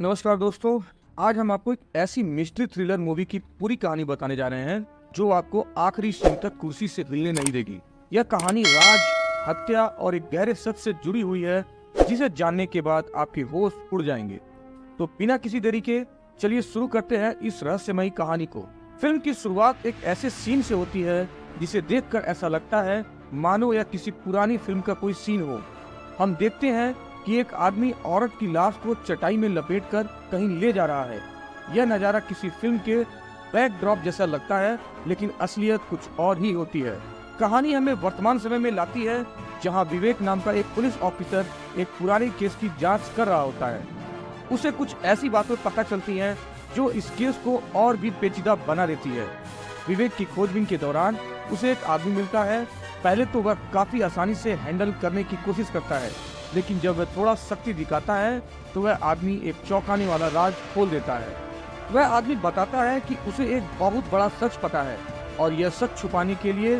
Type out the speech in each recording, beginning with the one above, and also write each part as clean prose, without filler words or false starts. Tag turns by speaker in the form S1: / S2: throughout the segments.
S1: नमस्कार दोस्तों। आज हम आपको एक ऐसी मिस्ट्री थ्रिलर मूवी की पूरी कहानी बताने जा रहे हैं जो आपको आखिरी सीन तक कुर्सी से हिलने नहीं देगी। यह कहानी राज, हत्या और एक गहरे सच से जुड़ी हुई है जिसे जानने के बाद आपके होश उड़ जाएंगे। तो बिना किसी देरी के चलिए शुरू करते हैं इस रहस्यमयी कहानी को। फिल्म की शुरुआत एक ऐसे सीन से होती है जिसे देखकर ऐसा लगता है मानो यह किसी पुरानी फिल्म का कोई सीन हो। हम देखते हैं कि एक आदमी औरत की लाश को चटाई में लपेटकर कहीं ले जा रहा है। यह नज़ारा किसी फिल्म के बैकड्रॉप जैसा लगता है, लेकिन असलियत कुछ और ही होती है। कहानी हमें वर्तमान समय में लाती है जहां विवेक नाम का एक पुलिस ऑफिसर एक पुराने केस की जांच कर रहा होता है। उसे कुछ ऐसी बातें पता चलती हैं जो इस केस को और भी पेचीदा बना देती है। विवेक की खोजबीन के दौरान उसे एक आदमी मिलता है। पहले तो वह काफी आसानी से हैंडल करने की कोशिश करता है, लेकिन जब वह थोड़ा शक्ति दिखाता है तो वह आदमी एक चौंकाने वाला राज खोल देता है। वह आदमी बताता है कि उसे एक बहुत बड़ा सच पता है और यह सच छुपाने के लिए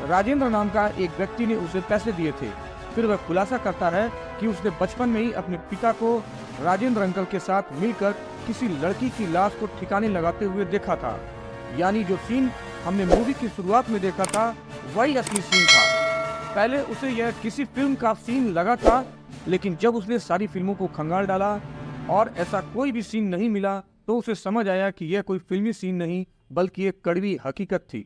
S1: राजेंद्र नाम का एक व्यक्ति ने उसे पैसे दिए थे। फिर वह खुलासा करता है कि उसने बचपन में ही अपने पिता को राजेंद्र अंकल के साथ मिलकर किसी लड़की की लाश को ठिकाने लगाते हुए देखा था। यानी जो सीन हमने मूवी की शुरुआत में देखा था वही असली सीन था। पहले उसे यह किसी फिल्म का सीन लगा था, लेकिन जब उसने सारी फिल्मों को खंगाल डाला और ऐसा कोई भी सीन नहीं मिला तो उसे समझ आया कि यह कोई फिल्मी सीन नहीं बल्कि एक कड़वी हकीकत थी।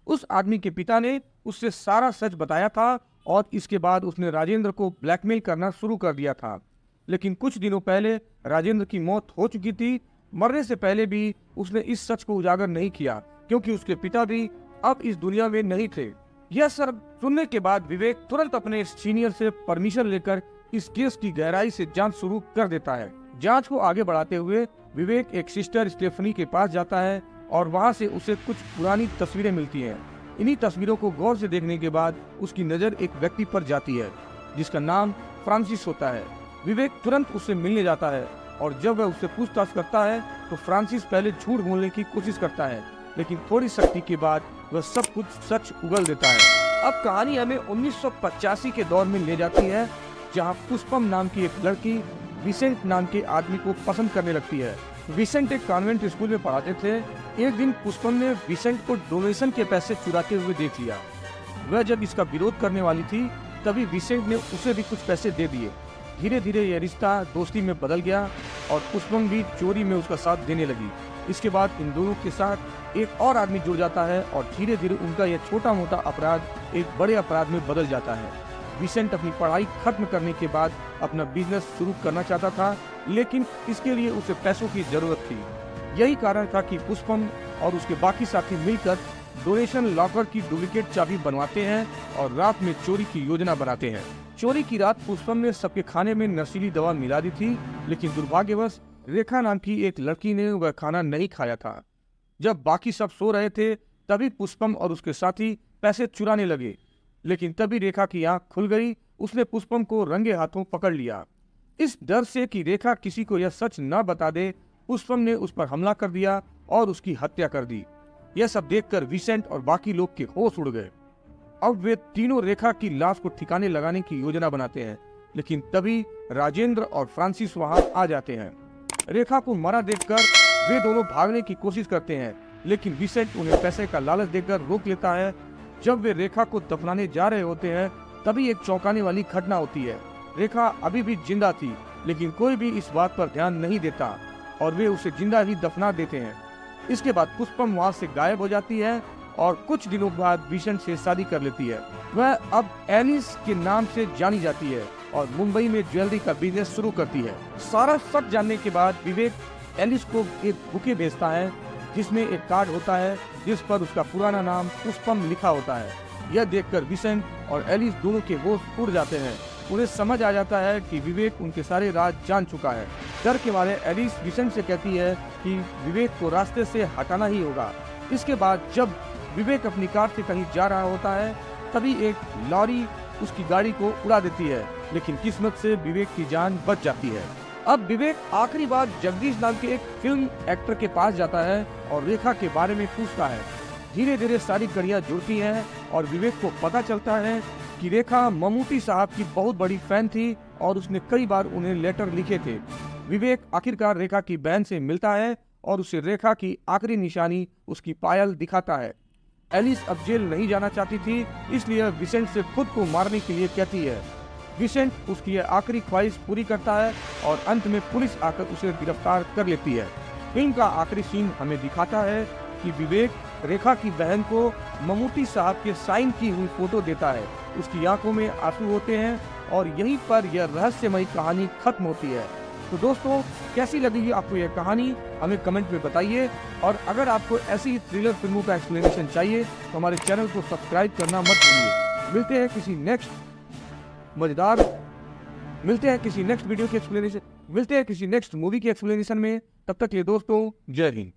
S1: उस आदमी के पिता ने उससे सारा सच बताया था और इसके बाद उसने राजेंद्र को ब्लैकमेल करना शुरू कर दिया था। लेकिन कुछ दिनों पहले राजेंद्र की मौत हो चुकी थी। मरने से पहले भी उसने इस सच को उजागर नहीं किया क्योंकि उसके पिता भी अब इस दुनिया में नहीं थे। यह सब सुनने के बाद विवेक तुरंत अपने सीनियर से परमिशन लेकर इस केस की गहराई से जांच शुरू कर देता है। जांच को आगे बढ़ाते हुए विवेक एक सिस्टर स्टेफनी के पास जाता है और वहां से उसे कुछ पुरानी तस्वीरें मिलती हैं। इन्हीं तस्वीरों को गौर से देखने के बाद उसकी नजर एक व्यक्ति पर जाती है जिसका नाम फ्रांसिस होता है। विवेक तुरंत उससे मिलने जाता है और जब वह उससे पूछताछ करता है तो फ्रांसिस पहले झूठ बोलने की कोशिश करता है, लेकिन थोड़ी सख्ती के बाद वह सब कुछ सच उगल देता है। अब कहानी हमें 1985 के दौर में ले जाती है जहां पुष्पम नाम की एक लड़की विसेंट नाम के आदमी को पसंद करने लगती है। विसेंट एक कॉन्वेंट स्कूल में पढ़ाते थे। एक दिन पुष्पम ने विसेंट को डोनेशन के पैसे चुराते हुए देख लिया। वह जब इसका विरोध करने वाली थी तभी विसेंट ने उसे भी कुछ पैसे दे दिए। धीरे धीरे यह रिश्ता दोस्ती में बदल गया और पुष्पम भी चोरी में उसका साथ देने लगी। इसके बाद इन दोनों के साथ एक और आदमी जुड़ जाता है और धीरे धीरे उनका यह छोटा मोटा अपराध एक बड़े अपराध में बदल जाता है। विसेंट अपनी पढ़ाई खत्म करने के बाद अपना बिजनेस शुरू करना चाहता था, लेकिन इसके लिए उसे पैसों की जरूरत थी। यही कारण था कि पुष्पम और उसके बाकी साथी मिलकर डोनेशन लॉकर की डुप्लीकेट चाबी बनवाते हैं और रात में चोरी की योजना बनाते हैं। चोरी की रात पुष्पम ने सबके खाने में नशीली दवा मिला दी थी, लेकिन दुर्भाग्यवश रेखा नाम की एक लड़की ने वह खाना नहीं खाया था। जब बाकी सब सो रहे थे तभी पुष्पम और उसके साथी पैसे चुराने लगे, लेकिन तभी रेखा की आंख खुल गई। उसने पुष्पम को रंगे हाथों पकड़ लिया। इस डर से कि रेखा किसी को यह सच न बता दे, पुष्पम ने उस पर हमला कर दिया और उसकी हत्या कर दी। यह सब देखकर विसेंट और बाकी लोग के होश उड़ गए। अब वे तीनों रेखा की लाश को ठिकाने लगाने की योजना बनाते हैं, लेकिन तभी राजेंद्र और फ्रांसिस वहां आ जाते हैं। रेखा को मरा देखकर वे दोनों भागने की कोशिश करते हैं, लेकिन विसेंट उन्हें पैसे का लालच देकर रोक लेता है। जब वे रेखा को दफनाने जा रहे होते हैं तभी एक चौंकाने वाली घटना होती है। रेखा अभी भी जिंदा थी, लेकिन कोई भी इस बात पर ध्यान नहीं देता और वे उसे जिंदा ही दफना देते हैं। इसके बाद पुष्पम वहां से गायब हो जाती है और कुछ दिनों बाद विसेंट से शादी कर लेती है। वह अब एलिस के नाम से जानी जाती है और मुंबई में ज्वेलरी का बिजनेस शुरू करती है। सारा सच जानने के बाद विवेक एलिस को एक बुके भेजता है जिसमें एक कार्ड होता है जिस पर उसका पुराना नाम पुष्पम लिखा होता है। यह देखकर विसेंट और एलिस दोनों के होश उड़ जाते हैं। उन्हें समझ आ जाता है कि विवेक उनके सारे राज जान चुका है। डर के मारे एलिस विसेंट से कहती है कि विवेक को रास्ते से हटाना ही होगा। इसके बाद जब विवेक अपनी कार से कहीं जा रहा होता है तभी एक लॉरी उसकी गाड़ी को उड़ा देती है, लेकिन किस्मत से विवेक की जान बच जाती है। अब विवेक आखिरी बार जगदीश नाम के एक फिल्म एक्टर के पास जाता है और रेखा के बारे में पूछता है। धीरे धीरे सारी कड़ियां जुड़ती हैं और विवेक को पता चलता है कि रेखा ममूटी साहब की बहुत बड़ी फैन थी और उसने कई बार उन्हें लेटर लिखे थे। विवेक आखिरकार रेखा की बहन से मिलता है और उसे रेखा की आखिरी निशानी उसकी पायल दिखाता है। एलिस अब जेल नहीं जाना चाहती थी, इसलिए विसेंट से खुद को मारने के लिए कहती है। विसेंट उसकी यह आखिरी ख्वाहिश पूरी करता है और अंत में पुलिस आकर उसे गिरफ्तार कर लेती है। फिल्म का आखिरी सीन हमें दिखाता है कि विवेक रेखा की बहन को ममूटी साहब के साइन की हुई फोटो देता है। उसकी आंखों में आंसू होते हैं और यहीं पर यह रहस्यमयी कहानी खत्म होती है। तो दोस्तों, कैसी लगी आपको यह कहानी, हमें कमेंट में बताइए। और अगर आपको ऐसी थ्रिलर फिल्मों का एक्सप्लेनेशन चाहिए तो हमारे चैनल को सब्सक्राइब करना मत भूलिए। मिलते हैं किसी नेक्स्ट मूवी के एक्सप्लेनेशन में। तब तक के लिए दोस्तों, जय हिंद।